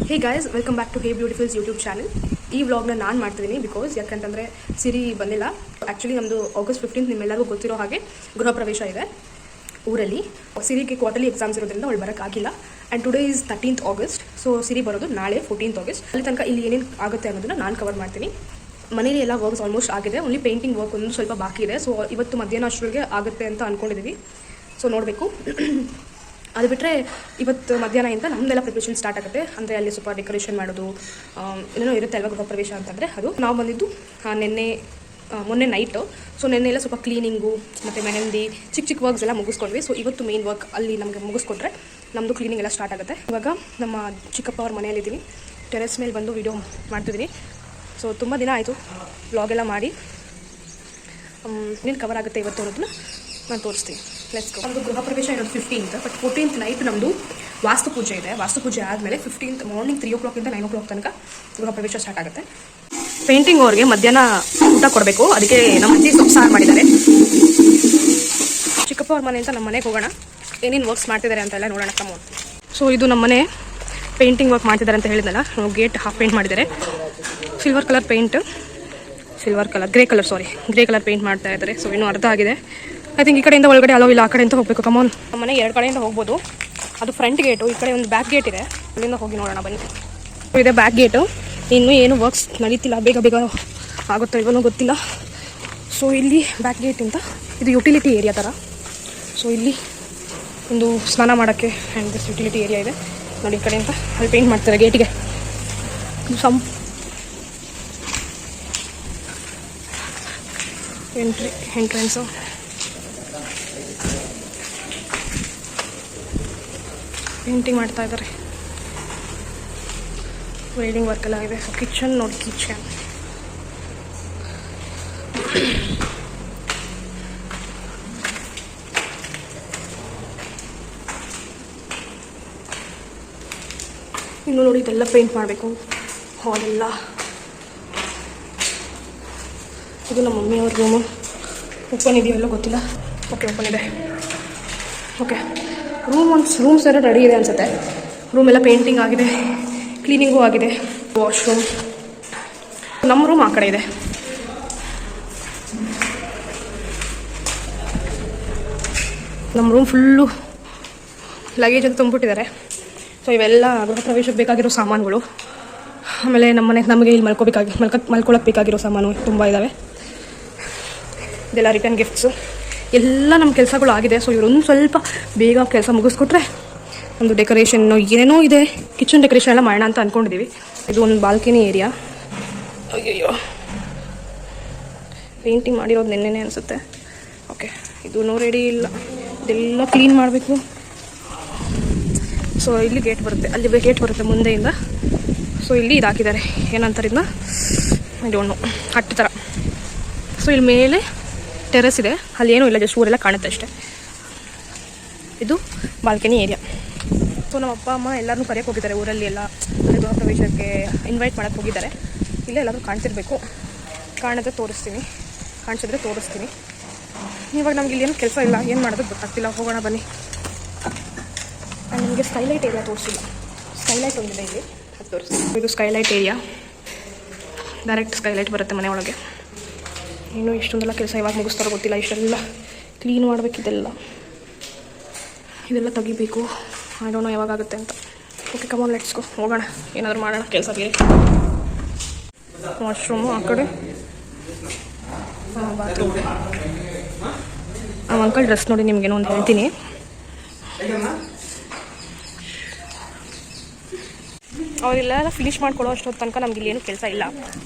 Hey guys, welcome back to hey beautifuls YouTube channel. ಈ ವ್ಲಾಗ್ನ ನಾನು ಮಾಡ್ತಿದ್ದೀನಿ ಬಿಕಾಸ್ ಯಾಕಂತಂದರೆ ಸಿರಿ ಬಂದಿಲ್ಲ. ಆ್ಯಕ್ಚುಲಿ ನಮ್ಮದು August 15 ನಿಮ್ಮೆಲ್ಲರಿಗೂ ಗೊತ್ತಿರೋ ಹಾಗೆ ಗೃಹ ಪ್ರವೇಶ ಇದೆ ಊರಲ್ಲಿ. ಸಿರಿಗೆ ಕ್ವಾರ್ಟರ್ಲಿ ಎಕ್ಸಾಮ್ಸ್ ಇರೋದ್ರಿಂದ ಅವಳು ಬರೋಕ್ಕಾಗಿಲ್ಲ. And today is 13th August. So Siri ಬರೋದು ನಾಳೆ 14th August. ಅಲ್ಲಿ ತನಕ ಇಲ್ಲಿ ಏನೇನು ಆಗುತ್ತೆ ಅನ್ನೋದನ್ನು ನಾನು ಕವರ್ ಮಾಡ್ತೀನಿ. ಮನೇಲಿ ಎಲ್ಲ ವರ್ಕ್ಸ್ ಆಲ್ಮೋಸ್ಟ್ ಆಗಿದೆ, ಓನ್ಲಿ ಪೇಂಟಿಂಗ್ ವರ್ಕ್ ಒಂದು ಸ್ವಲ್ಪ ಬಾಕಿ ಇದೆ. ಸೊ ಇವತ್ತು ಮಧ್ಯಾಹ್ನ ಅಷ್ಟರೊಳಗೆ ಆಗುತ್ತೆ ಅಂತ ಅಂದ್ಕೊಂಡಿದ್ದೀವಿ. ಸೊ ನೋಡಬೇಕು. ಅದು ಬಿಟ್ಟರೆ ಇವತ್ತು ಮಧ್ಯಾಹ್ನದಿಂದ ನಮ್ಮದೆಲ್ಲ ಪ್ರಿಪ್ರೇಷನ್ ಸ್ಟಾರ್ಟ್ ಆಗುತ್ತೆ. ಅಂದರೆ ಅಲ್ಲಿ ಸ್ವಲ್ಪ ಡೆಕೋರೇಷನ್ ಮಾಡೋದು ಏನೇನೋ ಇರುತ್ತೆ ಅಲ್ವಾ ಗೃಹ ಪ್ರವೇಶ ಅಂತಂದರೆ. ಅದು ನಾವು ಬಂದಿದ್ದು ಮೊನ್ನೆ ನೈಟು. ಸೊ ನೆನ್ನೆ ಎಲ್ಲ ಸ್ವಲ್ಪ ಕ್ಲೀನಿಂಗು ಮತ್ತು ಮೆಹಂದಿ ಚಿಕ್ಕ ಚಿಕ್ಕ ವರ್ಕ್ಸ್ ಎಲ್ಲ ಮುಗಿಸ್ಕೊಂಡ್ವಿ. ಸೊ ಇವತ್ತು ಮೇನ್ ವರ್ಕ್ ಅಲ್ಲಿ ನಮಗೆ ಮುಗಿಸ್ಕೊಟ್ರೆ ನಮ್ಮದು ಕ್ಲೀನಿಂಗ್ ಎಲ್ಲ ಸ್ಟಾರ್ಟ್ ಆಗುತ್ತೆ. ಇವಾಗ ನಮ್ಮ ಚಿಕ್ಕಪ್ಪ ಅವ್ರ ಮನೆಯಲ್ಲಿದ್ದೀನಿ. ಟೆರೆಸ್ ಮೇಲೆ ಬಂದು ವೀಡಿಯೋ ಮಾಡ್ತಿದ್ದೀನಿ. ಸೊ ತುಂಬ ದಿನ ಆಯಿತು ವ್ಲಾಗೆಲ್ಲ ಮಾಡಿ. ಇನ್ನೇನು ಕವರ್ ಆಗುತ್ತೆ ಇವತ್ತು ಅನ್ನೋದನ್ನ ನಾನು ತೋರಿಸ್ತೀನಿ. Let's go. ನಮ್ಮದು ಗೃಹ ಪ್ರವೇಶ ಇರೋದು 15th, ಬಟ್ 14th ನೈಟ್ ನಮ್ಮದು ವಾಸ್ತು ಪೂಜೆ ಇದೆ. ವಾಸ್ತು ಪೂಜೆ ಆದಮೇಲೆ 15th ಮಾರ್ನಿಂಗ್ 3 o'clock ಇಂದ 9 o'clock ತನಕ ಗೃಹ ಪ್ರವೇಶ ಸ್ಟಾರ್ಟ್ ಆಗುತ್ತೆ. ಪೇಂಟಿಂಗ್ ಅವ್ರಿಗೆ ಮಧ್ಯಾಹ್ನ ಊಟ ಕೊಡಬೇಕು, ಅದಕ್ಕೆ ನಮ್ಮ ಅಜ್ಜಿ ಸೊಪ್ಪು ಸಾರು ಮಾಡಿದ್ದಾರೆ. ಚಿಕ್ಕಪ್ಪ ಅವ್ರ ಮನೆ ಅಂತ ನಮ್ಮ ಮನೆಗೆ ಹೋಗೋಣ, ಏನೇನು ವರ್ಕ್ಸ್ ಮಾಡ್ತಿದ್ದಾರೆ ಅಂತೆಲ್ಲ ನೋಡೋಣ. ಕಮ್ಮಿ. ಸೊ ಇದು ನಮ್ಮ ಮನೆ ಪೇಂಟಿಂಗ್ ವರ್ಕ್ ಮಾಡ್ತಿದ್ದಾರೆ ಅಂತ ಹೇಳಿದ್ನಲ್ಲ. ಗೇಟ್ ಹಾಫ್ ಪೇಂಟ್ ಮಾಡಿದ್ದಾರೆ. Silver colour grey colour paint ಮಾಡ್ತಾ ಇದ್ದಾರೆ. ಸೊ ಇನ್ನೂ ಅರ್ಧ ಆಗಿದೆ. ಐ ಥಿಂಕ್ ಈ ಕಡೆಯಿಂದ ಒಳಗಡೆ ಅಲೋ ಇಲ್ಲ, ಆ ಕಡೆಯಿಂದ ಹೋಗಬೇಕು. ಕಮಾನ್. ನಮ್ಮ ಮನೆ 2 ಕಡೆಯಿಂದ ಹೋಗ್ಬೋದು. ಅದು ಫ್ರಂಟ್ ಗೇಟು, ಈ ಕಡೆ ಒಂದು ಬ್ಯಾಕ್ ಗೇಟ್ ಇದೆ. ಅಲ್ಲಿಂದ ಹೋಗಿ ನೋಡೋಣ ಬನ್ನಿ. ಇದೆ ಬ್ಯಾಕ್ ಗೇಟು. ಇನ್ನೂ ಏನು ವರ್ಕ್ಸ್ ನಡೀತಿಲ್ಲ, ಬೇಗ ಆಗುತ್ತೋ ಇವನು ಗೊತ್ತಿಲ್ಲ. ಸೊ ಇಲ್ಲಿ ಬ್ಯಾಕ್ ಗೇಟ್ ಅಂತ ಇದು ಯುಟಿಲಿಟಿ ಏರಿಯಾ ಥರ. ಸೊ ಇಲ್ಲಿ ಒಂದು ಸ್ನಾನ ಮಾಡೋಕ್ಕೆ ಆ್ಯಂಡ್ ದಿಸ್ ಯುಟಿಲಿಟಿ ಏರಿಯಾ ಇದೆ ನೋಡಿ. ಈ ಕಡೆಯಿಂದ ಅಲ್ಲಿ ಪೇಂಟ್ ಮಾಡ್ತಾರೆ ಗೇಟಿಗೆ. ಎಂಟ್ರೆನ್ಸು. ಪೇಂಟಿಂಗ್ ಮಾಡ್ತಾ ಇದ್ದಾರೆ. ವೆಲ್ಡಿಂಗ್ ವರ್ಕ್ ಎಲ್ಲ ಇದೆ. ಕಿಚನ್ ನೋಡಿ, ಕಿಚನ್ ಇನ್ನು ನೋಡಿ ಇದೆಲ್ಲ ಪೇಂಟ್ ಮಾಡಬೇಕು. ಹಾಲೆಲ್ಲ. ಇದು ನಮ್ಮ ಮಮ್ಮಿಯವ್ರ ರೂಮು. ಓಪನ್ ಇದೆಯಲ್ಲ ಗೊತ್ತಿಲ್ಲ. ಓಕೆ, ಓಪನ್ ಇದೆ. ಓಕೆ, ರೂಮ್ಸ್ ಎಲ್ಲ ರೆಡಿ ಇದೆ ಅನಿಸುತ್ತೆ. ರೂಮ್ ಎಲ್ಲ ಪೇಂಟಿಂಗ್ ಆಗಿದೆ, ಕ್ಲೀನಿಂಗು ಆಗಿದೆ. ವಾಶ್ರೂಮ್. ನಮ್ಮ ರೂಮ್ ಆ ಕಡೆ ಇದೆ. ನಮ್ಮ ರೂಮ್ ಫುಲ್ಲು ಲಗೇಜ್ ಅಂತ ತುಂಬಿಟ್ಟಿದ್ದಾರೆ. ಸೊ ಇವೆಲ್ಲ ಗೃಹ ಪ್ರವೇಶಕ್ಕೆ ಬೇಕಾಗಿರೋ ಸಾಮಾನುಗಳು. ಆಮೇಲೆ ನಮಗೆ ಇಲ್ಲಿ ಮಲ್ಕೊಳಕ್ಕೆ ಬೇಕಾಗಿರೋ ಸಾಮಾನು ತುಂಬ ಇದ್ದಾವೆ. ಇದೆಲ್ಲ ರಿಟರ್ನ್ ಗಿಫ್ಟ್ಸು. ಎಲ್ಲ ನಮ್ಮ ಕೆಲಸಗಳು ಆಗಿದೆ. ಸೊ ಇವರೊಂದು ಸ್ವಲ್ಪ ಬೇಗ ಕೆಲಸ ಮುಗಿಸ್ಕೊಟ್ರೆ ಒಂದು ಡೆಕೋರೇಷನ್ನು ಏನೇನೋ ಇದೆ. ಕಿಚನ್ ಡೆಕೋರೇಷನ್ ಎಲ್ಲ ಮಾಡೋಣ ಅಂತ ಅಂದ್ಕೊಂಡಿದ್ದೀವಿ. ಇದು ಒಂದು ಬಾಲ್ಕನಿ ಏರಿಯಾ. ಅಯ್ಯಯ್ಯೋ, ಪೇಂಟಿಂಗ್ ಮಾಡಿರೋದು ನೆನ್ನೆನೇ ಅನಿಸುತ್ತೆ. ಓಕೆ, ಇದೂ ರೆಡಿ ಇಲ್ಲ. ಇದೆಲ್ಲ ಕ್ಲೀನ್ ಮಾಡಬೇಕು. ಸೊ ಇಲ್ಲಿ ಗೇಟ್ ಬರುತ್ತೆ ಮುಂದೆಯಿಂದ. ಸೊ ಇಲ್ಲಿ ಇದು ಹಾಕಿದ್ದಾರೆ, ಏನಂತಾರೆ ಇದನ್ನ, ಇದೊಂದು ಹಟ್ಟು ಥರ. ಸೊ ಇಲ್ಲಿ ಮೇಲೆ ಟೆರೆಸ್ ಇದೆ, ಅಲ್ಲಿ ಏನೂ ಇಲ್ಲ, ಜಸ್ಟ್ ಊರೆಲ್ಲ ಕಾಣುತ್ತೆ ಅಷ್ಟೇ. ಇದು ಬಾಲ್ಕನಿ ಏರಿಯಾ. ಸೊ ನಮ್ಮ ಅಪ್ಪ ಅಮ್ಮ ಎಲ್ಲರೂ ಕರೆಯೋಕೆ ಹೋಗಿದ್ದಾರೆ ಊರಲ್ಲಿ. ಎಲ್ಲ ಗೃಹ ಪ್ರವೇಶಕ್ಕೆ ಇನ್ವೈಟ್ ಮಾಡೋಕ್ಕೆ ಹೋಗಿದ್ದಾರೆ. ಇಲ್ಲೇ ಎಲ್ಲರೂ ಕಾಣಿಸಿದ್ರೆ ತೋರಿಸ್ತೀನಿ. ಇವಾಗ ನಮ್ಗೆ ಇಲ್ಲಿ ಏನು ಕೆಲಸ ಇಲ್ಲ, ಏನು ಮಾಡೋದು ಗೊತ್ತಾಗ್ತಿಲ್ಲ. ಹೋಗೋಣ ಬನ್ನಿ. ನಾನು ನಿಮಗೆ ಸ್ಕೈಲೈಟ್ ಏರಿಯಾ ತೋರಿಸಿಲ್ಲ. ಸ್ಕೈಲೈಟ್ ಒಂದಿದೆ ಇಲ್ಲಿ, ಅದು ತೋರಿಸ್ತೀನಿ. ಇದು ಸ್ಕೈಲೈಟ್ ಏರಿಯಾ. ಡೈರೆಕ್ಟ್ ಸ್ಕೈಲೈಟ್ ಬರುತ್ತೆ ಮನೆ ಒಳಗೆ. ಇನ್ನೂ ಇಷ್ಟೊಂದೆಲ್ಲ ಕೆಲಸ ಯಾವಾಗ ಮುಗಿಸ್ತಾರೋ ಗೊತ್ತಿಲ್ಲ. ಇಷ್ಟೆಲ್ಲ ಕ್ಲೀನ್ ಮಾಡಬೇಕು. ಇದೆಲ್ಲ ತೆಗಿಬೇಕು. ಐ ಡೋಂಟ್ ನೋ ಯಾವಾಗ ಆಗುತ್ತೆ ಅಂತ. Okay, come on, let's go. ಹೋಗೋಣ, ಏನಾದರೂ ಮಾಡೋಣ ಕೆಲಸ ಬೇರೆ. ವಾಶ್ರೂಮು ಆ ಕಡೆ. ಬಾತ್ರೂಮ್. ನಮ್ಮ ಅಂಕಲ್ ಡ್ರೆಸ್ ನೋಡಿ ನಿಮಗೇನೋ ಒಂದು ಹೇಳ್ತೀನಿ. ಅವರೆಲ್ಲ ಫಿನಿಷ್ ಮಾಡ್ಕೊಳ್ಳೋ ಅಷ್ಟೊತ್ತು ತನಕ ನಮ್ಗೆ ಇಲ್ಲಿ ಏನೂ ಕೆಲಸ ಇಲ್ಲ.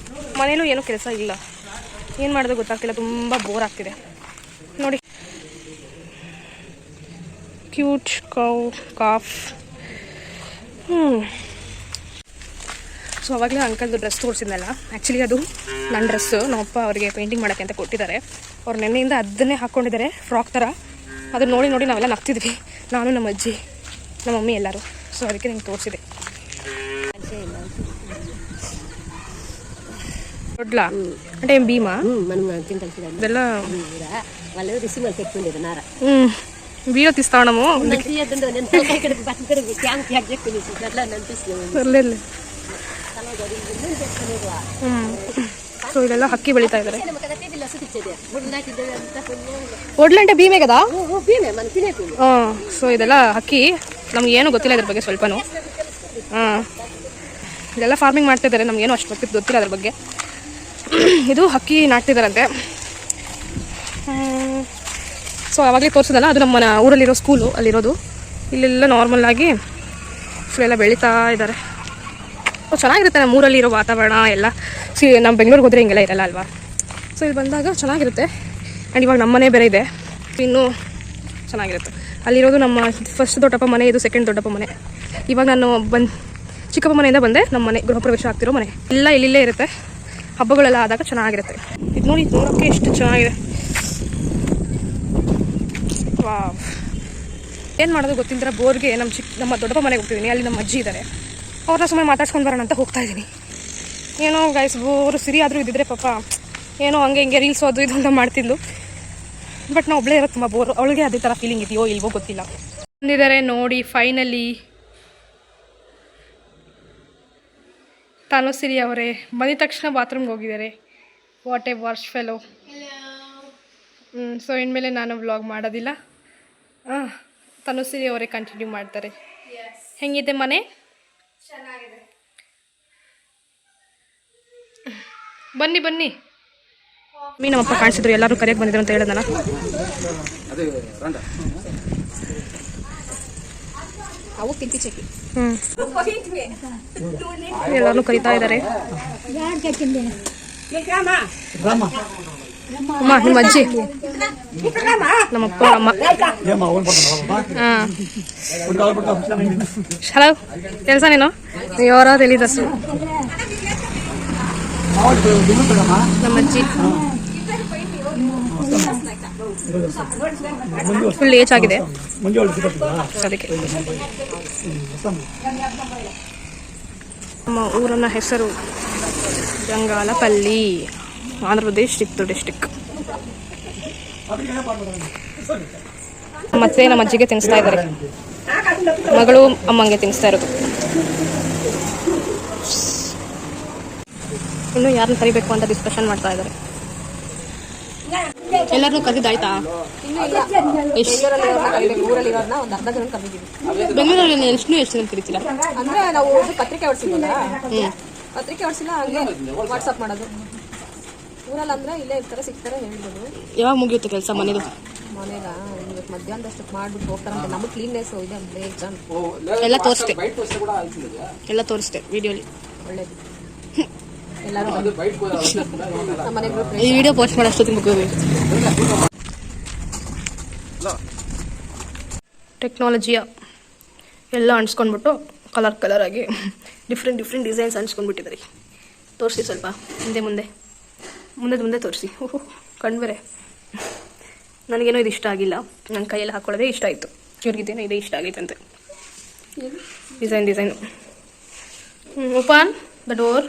ಮನೇಲೂ ಏನೂ ಕೆಲಸ ಇಲ್ಲ. ಏನು ಮಾಡೋದು ಗೊತ್ತಾಗ್ತಿಲ್ಲ, ತುಂಬ ಬೋರ್ ಆಗ್ತಿದೆ ನೋಡಿ. Cute calf. ಸೊ ಅವಾಗಲೇ ಅಂಕಲ್ದು ಡ್ರೆಸ್ ತೋರಿಸಿದ್ನಲ್ಲ, ಆ್ಯಕ್ಚುಲಿ ಅದು ನನ್ನ ಡ್ರೆಸ್ಸು. ನಮ್ಮಪ್ಪ ಅವರಿಗೆ ಪೇಂಟಿಂಗ್ ಮಾಡೋಕ್ಕೆ ಅಂತ ಕೊಟ್ಟಿದ್ದಾರೆ. ಅವ್ರು ನೆನ್ನೆಯಿಂದ ಅದನ್ನೇ ಹಾಕ್ಕೊಂಡಿದ್ದಾರೆ, ಫ್ರಾಕ್ ಥರ. ಅದನ್ನ ನೋಡಿ ನಾವೆಲ್ಲ ನಗ್ತಿದ್ವಿ, ನಾನು, ನಮ್ಮ ಅಜ್ಜಿ, ನಮ್ಮ ಮಮ್ಮಿ ಎಲ್ಲರೂ. ಸೊ ಅದಕ್ಕೆ ನಿಮ್ಗೆ ತೋರಿಸಿದೆ. ದೊಡ್ಡಲ అంటే ఏం భీమా మనం తింటాం ಇದೆಲ್ಲ వాళ్ళు రిసీవర్ పెట్టుకుండేది నార వీడియో తీస్తాము సో ಇದೆಲ್ಲ ಹಕ್ಕಿ ಬೆಳೀತಾ ಇದ್ದಾರೆ. ಒಡ್ಲಂಟೆ ಭೀಮೆ కదా. ಸೊ ಇದೆಲ್ಲ ಹಕ್ಕಿ, ನಮ್ಗೆ ಏನು ಗೊತ್ತಿಲ್ಲ ಇದ್ರ ಬಗ್ಗೆ ಸ್ವಲ್ಪನೂ. ಇದೆಲ್ಲ ಫಾರ್ಮಿಂಗ್ ಮಾಡ್ತಿದ್ದಾರೆ, ನಮಗೇನು ಅಷ್ಟು ಗೊತ್ತಿಲ್ಲ ಅದ್ರ ಬಗ್ಗೆ. ಇದು ಹಕ್ಕಿ ನಾಟ್ತಿದ್ದಾರಂತೆ. ಸೊ ಆವಾಗಲೇ ತೋರಿಸಿದಲ್ಲ, ಅದು ನಮ್ಮ ಊರಲ್ಲಿರೋ ಸ್ಕೂಲು ಅಲ್ಲಿರೋದು. ಇಲ್ಲೆಲ್ಲ ನಾರ್ಮಲ್ ಆಗಿ ಎಲ್ಲ ಬೆಳೀತಾ ಇದ್ದಾರೆ. ಸೊ ಚೆನ್ನಾಗಿರುತ್ತೆ ನಮ್ಮ ಊರಲ್ಲಿ ಇರೋ ವಾತಾವರಣ ಎಲ್ಲ. ನಮ್ಮ ಬೆಂಗಳೂರಿಗೆ ಹೋದರೆ ಹಿಂಗೆಲ್ಲ ಇರಲ್ಲ ಅಲ್ವಾ. ಸೊ ಇಲ್ಲಿ ಬಂದಾಗ ಚೆನ್ನಾಗಿರುತ್ತೆ. ಆ್ಯಂಡ್ ಇವಾಗ ನಮ್ಮ ಮನೆ ಬೇರೆ ಇದೆ, ಇನ್ನೂ ಚೆನ್ನಾಗಿರುತ್ತೆ. ಅಲ್ಲಿರೋದು ನಮ್ಮ ಫಸ್ಟ್ ದೊಡ್ಡಪ್ಪ ಮನೆ, ಇದು ಸೆಕೆಂಡ್ ದೊಡ್ಡಪ್ಪ ಮನೆ. ಇವಾಗ ನಾನು ಚಿಕ್ಕಪ್ಪ ಮನೆಯಿಂದ ಬಂದೆ ನಮ್ಮ ಮನೆ, ಗೃಹ ಪ್ರವೇಶ ಆಗ್ತಿರೋ ಮನೆ. ಎಲ್ಲ ಇಲ್ಲಿಲ್ಲೇ ಇರುತ್ತೆ, ಹಬ್ಬಗಳೆಲ್ಲ ಆದಾಗ ಚೆನ್ನಾಗಿರುತ್ತೆ. ಇದು ನೋಡಿ, ನೋಡೋಕ್ಕೆ ಎಷ್ಟು ಚೆನ್ನಾಗಿದೆ. ವಾವ್, ಏನು ಮಾಡೋದು ಗೊತ್ತಿಲ್ಲದ್ರೆ ಬೋರ್ಗೆ ನಮ್ಮ ದೊಡ್ಡಪ್ಪ ಮನೆಗೆ ಹೋಗ್ತಿದ್ದೀನಿ. ಅಲ್ಲಿ ನಮ್ಮ ಅಜ್ಜಿ ಇದ್ದಾರೆ, ಅವ್ರನ್ನ ಸುಮ್ಮನೆ ಮಾತಾಡ್ಸ್ಕೊಂಡು ಬರೋಣ ಅಂತ ಹೋಗ್ತಾ ಇದ್ದೀನಿ. ಏನೋ ಗೈಸ್, ಬೋರು ಸಿರಿ ಆದರೂ ಇದ್ದಿದ್ರೆ ಪಾಪ ಏನೋ ಹಂಗೆ ಹಿಂಗೆ ರೀಲ್ಸು ಅದು ಇದು ಅಂತ ಮಾಡ್ತಿದ್ಲು. ಬಟ್ ನಾವು ಒಬ್ಬಳೇ ಇರೋದು ತುಂಬ ಬೋರು. ಅವಳಿಗೆ ಅದೇ ಥರ ಫೀಲಿಂಗ್ ಇದೆಯೋ ಇಲ್ವೋ ಗೊತ್ತಿಲ್ಲ. ಬಂದಿದ್ದಾರೆ ನೋಡಿ ಫೈನಲಿ ತನುಸಿರಿ ಅವರೇ. ಬಂದಿದ ತಕ್ಷಣ ಬಾತ್ರೂಮ್ಗೆ ಹೋಗಿದ್ದಾರೆ. What A wars fellow. So ಇನ್ಮೇಲೆ ನಾನು ವ್ಲಾಗ್ ಮಾಡೋದಿಲ್ಲ. ತನುಸಿರಿ ಅವರೇ ಕಂಟಿನ್ಯೂ ಮಾಡ್ತಾರೆ. ಹೆಂಗಿದೆ ಮನೆ? ಚೆನ್ನಾಗಿದೆ. ಬನ್ನಿ ಬನ್ನಿ. ನಮ್ಮಪ್ಪ ಕಾಣಿಸಿದ್ರು, ಎಲ್ಲರೂ ಕರೆಯಕ್ಕೆ ಬಂದಿದ್ರು ಅಂತ ಹೇಳಿದ್ನಲ್ಲ. ಎಲ್ಲರೂ ಕರಿತಾ ಇದ್ದಾರೆ. ಅಮ್ಮ, ನಿಮ್ಮ ಅಜ್ಜಿ, ನಮ್ಮಪ್ಪ ಅಮ್ಮ. ಹಲೋ, ಕೆಲಸ ನೀನು ಯಾರೋ ತಿಳಿದಷ್ಟು. ನಮ್ಮ ಅಜ್ಜಿ ಫುಲ್ ಏಜ್ ಆಗಿದೆ ಅದಕ್ಕೆ. ನಮ್ಮ ಊರನ್ನ ಹೆಸರು ಜಂಗಾಲಪಲ್ಲಿ, ಆಂಧ್ರ ಪ್ರದೇಶ್, ಚಿತ್ತೂರು ಡಿಸ್ಟಿಕ್. ಮತ್ತೆ ನಮ್ಮ ಅಜ್ಜಿಗೆ ತಿನ್ನಿಸ್ತಾ ಇದ್ದಾರೆ, ಮಗಳು ಅಮ್ಮಂಗೆ ತಿನ್ನಿಸ್ತಾ ಇರೋದು. ಇನ್ನು ಯಾರನ್ನ ಕರಿಬೇಕು ಅಂತ ಡಿಸ್ಕಷನ್ ಮಾಡ್ತಾ ಇದ್ದಾರೆ. ಎಲ್ಲರನ್ನೂ ಕರೆದಿದ್ದಾಯ್ತಾ? ಬೆಂಗಳೂರಲ್ಲಿ ಎಷ್ಟು ಜನ ಕರಿತೀರಾ? ಅಂದ್ರೆ ನಾವು ಪತ್ರಿಕೆ ಹೊಡ್ಸಿಲ್ಲ, ಪತ್ರಿಕೆ ಹೊಡ್ಸಿಲ್ಲ, ಹಂಗೆ ವಾಟ್ಸಪ್ ಮಾಡೋದು. ಊರಲ್ಲಿ ಅಂದ್ರೆ ಇಲ್ಲೇ ಇರ್ತಾರೆ, ಸಿಗ್ತಾರೆ, ಹೇಳ್ಬೋದು. ಯಾವಾಗ ಮುಗಿಯುತ್ತೆ ಕೆಲಸ ಮನೆದು? ಮನೆಗ ಮಧ್ಯಾಹ್ನದಷ್ಟಕ್ಕೆ ಮಾಡ್ಬಿಟ್ಟು ಹೋಗ್ತಾರಂತೆ. ನಮಗೆ ಕ್ಲೀನ್ನೆಸ್ ಇದೆ, ಎಲ್ಲ ತೋರಿಸ್ತೆ, ಎಲ್ಲ ತೋರಿಸ್ತೆ ವಿಡಿಯೋಲಿ. ಒಳ್ಳೇದು. ಎಲ್ಲರೂ ಈ ವಿಡಿಯೋ ಪೋಸ್ಟ್ ಮಾಡೋಷ್ಟೊತ್ತಿಗೆ ಮುಗಿಬೇಕು. ಟೆಕ್ನಾಲಜಿಯ ಎಲ್ಲ ಅಂಟಿಸ್ಕೊಂಡ್ಬಿಟ್ಟು ಕಲರ್ ಆಗಿ ಡಿಫ್ರೆಂಟ್ ಡಿಸೈನ್ಸ್ ಅಂಟಿಸ್ಕೊಂಡ್ಬಿಟ್ಟಿದ್ದಾರೆ. ತೋರಿಸಿ ಸ್ವಲ್ಪ ಮುಂದೆ ತೋರಿಸಿ. ಓಹೋ, ಕಣ್ಬೇರೆ. ನನಗೇನೋ ಇದು ಇಷ್ಟ ಆಗಿಲ್ಲ, ನನ್ನ ಕೈಯಲ್ಲಿ ಹಾಕೊಳ್ಳೋದೇ ಇಷ್ಟ ಆಯಿತು. ಇವ್ರಿಗಿದ್ದೇನೋ ಇದೇ ಇಷ್ಟ ಆಗೈತಂತೆ, ಡಿಸೈನು. Open the door.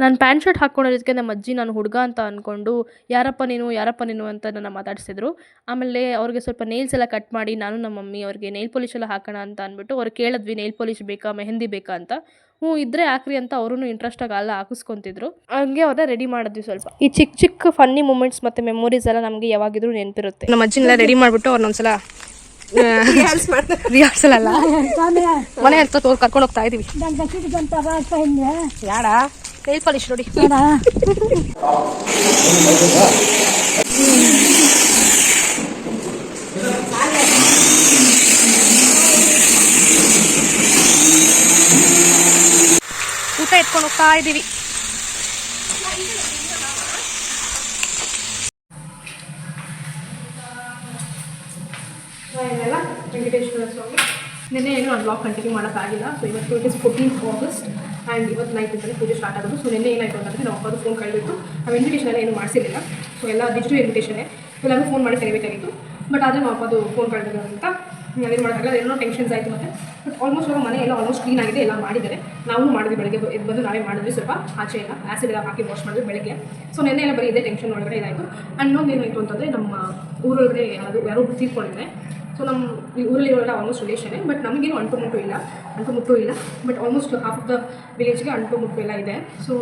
ನಾನು ಪ್ಯಾಂಟ್ ಶರ್ಟ್ ಹಾಕ್ಕೊಂಡಿದ್ದಕ್ಕೆ ನಮ್ಮ ಅಜ್ಜಿ ನಾನು ಹುಡುಗ ಅಂತ ಅಂದ್ಕೊಂಡು ಯಾರಪ್ಪ ನೀನು ಅಂತ ನನ್ನ ಮಾತಾಡಿಸಿದ್ರು. ಆಮೇಲೆ ಅವ್ರಿಗೆ ಸ್ವಲ್ಪ ನೇಲ್ಸ್ ಎಲ್ಲ ಕಟ್ ಮಾಡಿ ನಾನು ನಮ್ಮ ಮಮ್ಮಿ ಅವ್ರಿಗೆ ನೇಲ್ ಪಾಲಿಶ್ ಎಲ್ಲ ಹಾಕೋಣ ಅಂತ ಅಂದ್ಬಿಟ್ಟು ಅವ್ರು ಕೇಳಿದ್ವಿ, ನೇಲ್ ಪಾಲಿಶ್ ಬೇಕಾ, ಮೆಹಂದಿ ಬೇಕಾ ಅಂತ. ಇದ್ರೆ ಹಾಕ್ರಿ ಅಂತ ಅವರು ಇಂಟ್ರೆಸ್ಟಾಗಿ ಎಲ್ಲ ಹಾಕಿಸ್ಕೊತಿದ್ರು. ಹಂಗೆ ಅವ್ರನ್ನ ರೆಡಿ ಮಾಡಿದ್ವಿ. ಸ್ವಲ್ಪ ಈ ಚಿಕ್ಕ ಫನ್ನಿ ಮೂಮೆಂಟ್ಸ್ ಮತ್ತು ಮೆಮೊರೀಸ್ ಎಲ್ಲ ನಮಗೆ ಯಾವಾಗಿದ್ರು ನೆನಪಿರುತ್ತೆ. ನಮ್ಮ ಅಜ್ಜಿನೆಲ್ಲ ರೆಡಿ ಮಾಡಿಬಿಟ್ಟು ಅವ್ರನ್ನೊಂದ್ಸಲ ರಿಹರ್ಸಲ್ ಅಲ್ಲ, ಮನೆ ಹತ್ರ ಕರ್ಕೊಂಡು ಹೋಗ್ತಾ ಇದೀವಿ. ಯಾಡ ನೇಲ್ ಪಾಲಿಶ್ ನೋಡಿ. ಊಟ ಎತ್ಕೊಂಡು ಹೋಗ್ತಾ ಇದ್ದೀವಿ. ವೆಂಕಟೇಶ್ವರ ಸ್ವಾಮಿ. ನಿನ್ನೆ ಏನು ನಾನು ಬ್ಲಾಗ್ ಕಂಟಿನ್ಯೂ ಮಾಡೋಕ್ಕಾಗಿಲ್ಲ. ಸೊ ಇವತ್ತು it is 14th August and ಇವತ್ತು ನೈಟ್ ಅಂತಲೇ ಪೂಜೆ ಸ್ಟಾರ್ಟ್ ಆಗೋದು. ಸೊ ನಿನ್ನೆ ಏನಾಯಿತು ಅಂತಂದರೆ ನಾವು ಅಪ್ಪದು ಫೋನ್ ಕಳೆದಿತ್ತು. ನಾವು ಇನ್ವಿಟೇಷನ್ ಎಲ್ಲ ಏನು ಮಾಡಿಸಿರಲಿಲ್ಲ. ಸೊ ಎಲ್ಲ ಡಿಜಿಟಲ್ ಇನ್ವಿಟೇಷನ್ನೇ, ಎಲ್ಲರೂ ಫೋನ್ ಮಾಡಿ ಕರಿಬೇಕಾಗಿತ್ತು. ಬಟ್ ಆದರೆ ನಾವು ಅಪ್ಪದು ಫೋನ್ ಕಳೆದಿರೋ ಅಂತ ಅದೇನು ಮಾಡೋಕ್ಕಾಗಲ್ಲ, ಅದೇನೋ ಟೆನ್ಷನ್ಸ್ ಆಯಿತು ಮತ್ತು ಬಟ್ ಆಲ್ಮೋಸ್ಟ್ ಇವಾಗ ಮನೆ ಎಲ್ಲ ಆಲ್ಮೋಸ್ಟ್ ಕ್ಲೀನ್ ಆಗಿದೆ, ಎಲ್ಲ ಮಾಡಿದ್ದಾರೆ. ನಾವು ಮಾಡಿದ್ವಿ ಬೆಳಗ್ಗೆ ಎದ್ದು ಬಂದು ನಾವೇ ಮಾಡಿದ್ವಿ, ಸ್ವಲ್ಪ ಆಚೆ ಎಲ್ಲ ಆ್ಯಸಿಡ್ ಎಲ್ಲ ಹಾಕಿ ವಾಶ್ ಮಾಡಿದ್ವಿ ಬೆಳಗ್ಗೆ. ಸೊ ನೆನ್ನೆ ಎಲ್ಲ ಬರೀ ಇದೇ ಟೆನ್ಷನ್ ಒಳಗಡೆ ಇದಾಯಿತು. ಆ್ಯಂಡ್ ಇನ್ನೊಂದು ಏನಾಯಿತು ಅಂತಂದರೆ ನಮ್ಮ ಊರೊಳಗಡೆ ಯಾರೋ ತೀರ್ಕೊಂಡಿದ್ದಾರೆ. ಸೊ ನಮ್ಮ ಈ ಊರಲ್ಲಿರೋಲ್ಲ ಆಲ್ಮೋಸ್ಟ್ ರಿಲೇಷನ್ನೇ, ಬಟ್ ನಮಗೇನು ಅಂಟು ಮುಟ್ಟು ಇಲ್ಲ, but almost half of the ವಿಲೇಜ್ಗೆ ಅಂಟು ಮುಟ್ಟು ಎಲ್ಲ ಇದೆ. ಸೊ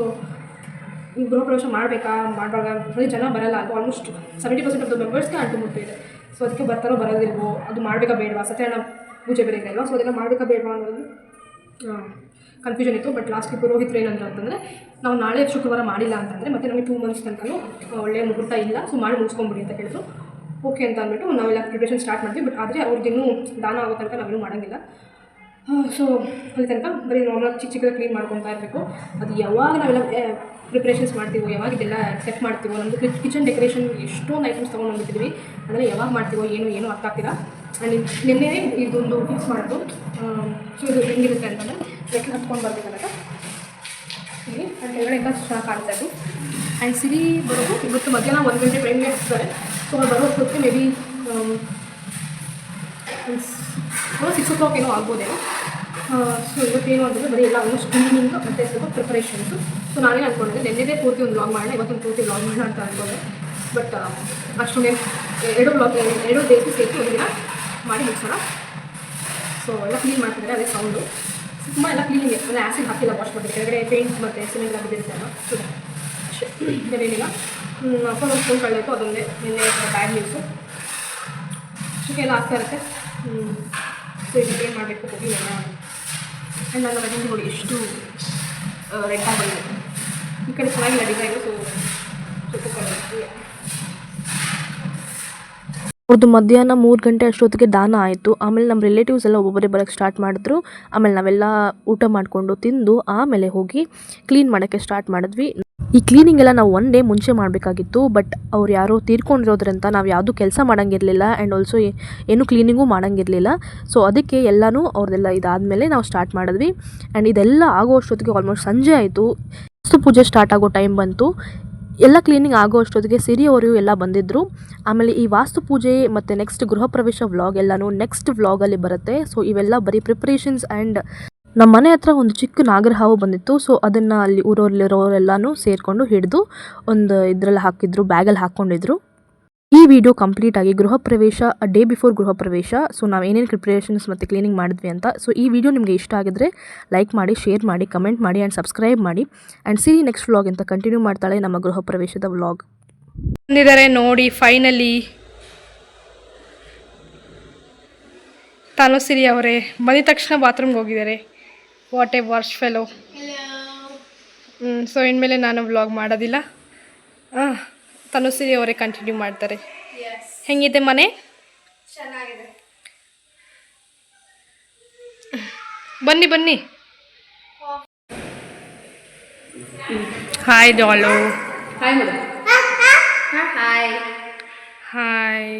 ಗೃಹ ಪ್ರವೇಶ ಮಾಡಬೇಕಾ ಮಾಡುವಾಗ ಬರೀ ಜನ ಬರಲ್ಲ, ಅದು ಆಲ್ಮೋಸ್ಟ್ 70% ಆಫ್ ದ ಮೆಂಬರ್ಸ್ಗೆ ಅಂಟು ಮುಟ್ಟು ಇದೆ. ಸೊ ಅದಕ್ಕೆ ಬರ್ತಾರೋ ಬರೋದಿಲ್ವೋ, ಅದು ಮಾಡಬೇಕಾ ಬೇಡವಾ, ಸತ್ಯನಾರಾಯಣ ಪೂಜೆ ಬೇರೆ ಇದೆ ಅಲ್ವಾ, ಸೊ ಅದೆಲ್ಲ ಮಾಡಬೇಕಾ ಬೇಡವಾ ಅನ್ನೋದು ಕನ್ಫ್ಯೂಷನ್ ಇತ್ತು. ಬಟ್ ಲಾಸ್ಟ್ಗೆ ಪುರೋಹಿತರು ಏನಂದ್ರು ಅಂತಂದರೆ, ನಾವು ನಾಳೆ ಶುಕ್ರವಾರ ಮಾಡಿಲ್ಲ ಅಂತಂದರೆ ಮತ್ತೆ ನಮಗೆ 2 ಮಂತ್ಸ್ ತನಕ ಒಳ್ಳೆಯ ಮುಹೂರ್ತ ಇಲ್ಲ, ಸೊ ಮಾಡಿ ಮುಗಿಸ್ಕೊಂಬಿಡಿ ಅಂತ ಹೇಳಿದ್ರು. ಓಕೆ ಅಂತ ಅಂದ್ಬಿಟ್ಟು ನಾವೆಲ್ಲ ಪ್ರಿಪ್ರೇಷನ್ ಸ್ಟಾರ್ಟ್ ಮಾಡ್ತೀವಿ. ಬಟ್ ಆದರೆ ಅವ್ರದ್ದಿನ್ನೂ ದಾನ ಆಗೋ ತನಕ ನಾವೇನು ಮಾಡೋಂಗಿಲ್ಲ. ಸೊ ಅಲ್ಲಿ ತನಕ ಬರೀ ನಾರ್ಮಲ್ ಚಿಕ್ಕದಾಗಿ ಕ್ಲೀನ್ ಮಾಡ್ಕೊತಾ ಇರಬೇಕು. ಅದು ಯಾವಾಗ ನಾವೆಲ್ಲ ಪ್ರಿಪ್ರೇಷನ್ಸ್ ಮಾಡ್ತೀವೋ, ಯಾವಾಗ ಇದೆಲ್ಲ ಸೆಟ್ ಮಾಡ್ತೀವೋ, ನಮ್ಮದು ಕಿಚನ್ ಡೆಕೋರೇಷನ್ ಎಷ್ಟೊಂದು ಐಟಮ್ಸ್ ತೊಗೊಂಡು ಬಂದ್ಬಿಟ್ಟಿದ್ವಿ, ಅಂದರೆ ಯಾವಾಗ ಮಾಡ್ತೀವೋ ಏನೂ ಅರ್ಥ ಆಗ್ತಿಲ್ಲ. ಆ್ಯಂಡ್ ನಿನ್ನೆ ಇದೊಂದು ಫಿಕ್ಸ್ ಮಾಡೋದು. ಸೊ ಇದು ಹೆಂಗಿರುತ್ತೆ ಅಂತಂದರೆ ಲೆಕ್ಕ ಹತ್ಕೊಂಡು ಬರ್ಬೇಕಲ್ಲ ಇಲ್ಲಿ ಆ್ಯಂಡ್ ಕೆಳಗಡೆ ಎಲ್ಲ ಚೆನ್ನಾಗಿ ಕಾಣ್ತಾ ಇತ್ತು. ಆ್ಯಂಡ್ ಸಿರಿ ಬರೋದು ಇವತ್ತು ಮಧ್ಯಾಹ್ನ 1 ಗಂಟೆ ಟೈಮ್ಗೆ ಹಚ್ತಾರೆ. ಸೊ ಅವ್ರು ಬರೋ ಹೊತ್ತಿಗೆ ಮೇ ಬಿ 6 o'clock ಏನೋ ಆಗ್ಬೋದೇನೋ. ಸೊ ಇವತ್ತೇನು ಅಂತಂದರೆ ಬರೀ ಎಲ್ಲ ಆಲ್ಮೋಸ್ಟ್ ಕ್ಲೀನಿಂಗ್ ಮತ್ತು ಸ್ವಲ್ಪ ಪ್ರಿಪರೇಷನ್ಸು. ಸೊ ನಾನೇ ಅಂದ್ಕೊಂಡಿದ್ದೆ ನೆನ್ನೆದೇ ಪೂರ್ತಿ ಒಂದು ವ್ಲಾಗ್ ಮಾಡೋಣ, ಇವತ್ತೊಂದು ಪೂರ್ತಿ ವ್ಲಾಗ್ ಮಾಡೋಣ ಅಂತ ಅಂದ್ಕೊಂಡೆ. ಬಟ್ ಅಷ್ಟೊಂದೇ 2 ಡೇಸ್ಗೆ ಸೇರಿಸಿ ಒಂದು ದಿನ ಮಾಡಿ ಮುಗಿಸೋಣ. ಸೊ ಎಲ್ಲ ಕ್ಲೀನ್ ಮಾಡ್ತಿದ್ದಾರೆ, ಅದೇ ಸೌಂಡು. ತುಂಬ ಎಲ್ಲ ಕ್ಲೀನಿಂಗ್ ಅಂದರೆ ಆ್ಯಸಿಡ್ ಹಾಕಿಲ್ಲ, ವಾಶ್ ಮಾಡಿದ್ರೆ ಕೆಳಗಡೆ ಪೇಂಟ್ ಮತ್ತು ಸಿಮೆಂಟ್ ಎಲ್ಲ ಬಿದ್ದಿರುತ್ತೆ ಅಲ್ಲ. ಸೊ ಅಷ್ಟೇ, ಬೇರೇನಿಲ್ಲ. ಅಪ್ಪ ಒಂದು ಫೋನ್ ಕಳೆಯಿತು, ಅದೊಂದೇ ನಿನ್ನೆ ಬ್ಯಾಡ್ ನ್ಯೂಸು. ಅಷ್ಟಕ್ಕೆ ಎಲ್ಲ ಆಗ್ತಾ ಇರುತ್ತೆ. ಸೊ ಇದಕ್ಕೆ ಏನು ಮಾಡಬೇಕು ಹೋಗಿ ಎಲ್ಲ. ಆ್ಯಂಡ್ ನನ್ನ ವೆಡ್ಡಿಂಗ್ ನೋಡಿ ಎಷ್ಟು ರೆಡ್ ಆಗಿದೆ. ಈ ಕಡೆ ಚೆನ್ನಾಗಿಲ್ಲ ಡಿಸೈನು, ಸೊ ಸ್ವಲ್ಪ ಅವ್ರದ್ದು ಮಧ್ಯಾಹ್ನ 3 ಗಂಟೆ ಅಷ್ಟೊತ್ತಿಗೆ ದಾನ ಆಯಿತು. ಆಮೇಲೆ ನಮ್ಮ ರಿಲೇಟಿವ್ಸ್ ಎಲ್ಲ ಒಬ್ಬೊಬ್ಬರೇ ಬರೋಕ್ಕೆ ಸ್ಟಾರ್ಟ್ ಮಾಡಿದ್ರು. ಆಮೇಲೆ ನಾವೆಲ್ಲ ಊಟ ಮಾಡಿಕೊಂಡು ತಿಂದು ಆಮೇಲೆ ಹೋಗಿ ಕ್ಲೀನ್ ಮಾಡೋಕ್ಕೆ ಸ್ಟಾರ್ಟ್ ಮಾಡಿದ್ವಿ. ಈ ಕ್ಲೀನಿಂಗ್ ಎಲ್ಲ ನಾವು 1 ಡೇ ಮುಂಚೆ ಮಾಡಬೇಕಾಗಿತ್ತು, ಬಟ್ ಅವ್ರು ಯಾರೋ ತೀರ್ಕೊಂಡಿರೋದ್ರಿಂದ ನಾವು ಯಾವುದೂ ಕೆಲಸ ಮಾಡೋಂಗಿರಲಿಲ್ಲ. ಆ್ಯಂಡ್ ಆಲ್ಸೋ ಏನೂ ಕ್ಲೀನಿಂಗೂ ಮಾಡೋಂಗಿರಲಿಲ್ಲ. ಸೊ ಅದಕ್ಕೆ ಎಲ್ಲನೂ ಅವ್ರದ್ದೆಲ್ಲ ಇದಾದಮೇಲೆ ನಾವು ಸ್ಟಾರ್ಟ್ ಮಾಡಿದ್ವಿ. ಆ್ಯಂಡ್ ಇದೆಲ್ಲ ಆಗೋ ಅಷ್ಟೊತ್ತಿಗೆ ಆಲ್ಮೋಸ್ಟ್ ಸಂಜೆ ಆಯಿತು. ವಾಸ್ತು ಪೂಜೆ ಸ್ಟಾರ್ಟ್ ಆಗೋ ಟೈಮ್ ಬಂತು. ಎಲ್ಲ ಕ್ಲೀನಿಂಗ್ ಆಗೋ ಅಷ್ಟೊತ್ತಿಗೆ ಸಿರಿ ಅವರು ಎಲ್ಲ ಬಂದಿದ್ದರು. ಆಮೇಲೆ ಈ ವಾಸ್ತು ಪೂಜೆ ಮತ್ತು ನೆಕ್ಸ್ಟ್ ಗೃಹ ಪ್ರವೇಶ ವ್ಲಾಗ್ ಎಲ್ಲನೂ ನೆಕ್ಸ್ಟ್ ವ್ಲಾಗಲ್ಲಿ ಬರುತ್ತೆ. ಸೊ ಇವೆಲ್ಲ ಬರೀ ಪ್ರಿಪ್ರೇಷನ್ಸ್. ಆ್ಯಂಡ್ ನಮ್ಮ ಮನೆ ಹತ್ರ ಒಂದು ಚಿಕ್ಕ ನಾಗರಹಾವು ಬಂದಿತ್ತು. ಸೊ ಅದನ್ನು ಅಲ್ಲಿ ಊರಲ್ಲಿರೋರೆಲ್ಲನೂ ಸೇರಿಕೊಂಡು ಹಿಡಿದು ಒಂದು ಇದರಲ್ಲಿ ಹಾಕಿದ್ರು, ಬ್ಯಾಗಲ್ಲಿ ಹಾಕ್ಕೊಂಡಿದ್ರು. ಈ ವಿಡಿಯೋ ಕಂಪ್ಲೀಟಾಗಿ ಗೃಹ ಪ್ರವೇಶ ಡೇ ಬಿಫೋರ್ ಗೃಹ ಪ್ರವೇಶ. ಸೊ ನಾವು ಏನೇನು ಪ್ರಿಪ್ರೇಷನ್ಸ್ ಮತ್ತು ಕ್ಲೀನಿಂಗ್ ಮಾಡಿದ್ವಿ ಅಂತ. ಸೊ ಈ ವಿಡಿಯೋ ನಿಮಗೆ ಇಷ್ಟ ಆಗಿದ್ರೆ ಲೈಕ್ ಮಾಡಿ, ಶೇರ್ ಮಾಡಿ, ಕಮೆಂಟ್ ಮಾಡಿ ಆ್ಯಂಡ್ ಸಬ್ಸ್ಕ್ರೈಬ್ ಮಾಡಿ. ಆ್ಯಂಡ್ ಸಿರಿ ನೆಕ್ಸ್ಟ್ ವ್ಲಾಗ್ ಅಂತ ಕಂಟಿನ್ಯೂ ಮಾಡ್ತಾಳೆ ನಮ್ಮ ಗೃಹ ಪ್ರವೇಶದ ವ್ಲಾಗ್. ಬಂದಿದ್ದಾರೆ ನೋಡಿ ಫೈನಲಿ ತನುಸಿರಿ ಅವರೇ. ಬಂದಿದ ತಕ್ಷಣ ಬಾತ್ರೂಮ್ಗೆ ಹೋಗಿದ್ದಾರೆ. What A wars fellow. So ಇನ್ಮೇಲೆ ನಾನು ವ್ಲಾಗ್ ಮಾಡೋದಿಲ್ಲ. ತನುಸಿರಿ ಅವರೇ ಕಂಟಿನ್ಯೂ ಮಾಡ್ತಾರೆ. ಹೆಂಗಿದೆ ಮನೆ? ಚೆನ್ನಾಗಿದೆ. ಬನ್ನಿ ಬನ್ನಿ. Hi Dalu. Hi madam. Hi hi.